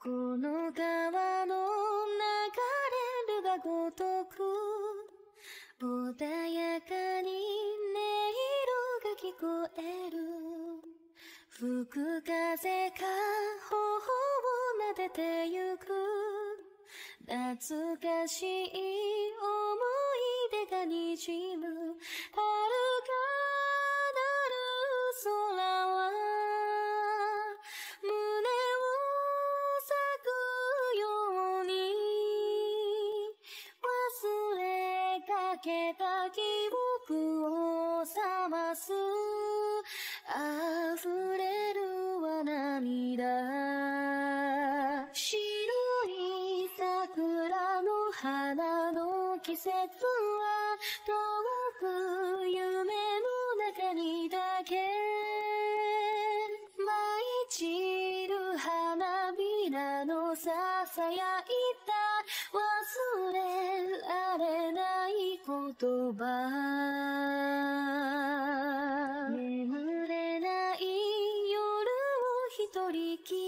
この川の流れるがごとく穏やかに音色が聞こえる。吹く風が頬を撫でてゆく。懐かしい思い出がにじむ。遥かなる空は胸を咲くように忘れかけた記憶を覚ます溢れるは涙。白い桜の花の季節は遠く夢の中にだけ舞い散る花びらのささやいた忘れられない言葉。眠れない夜を一人きり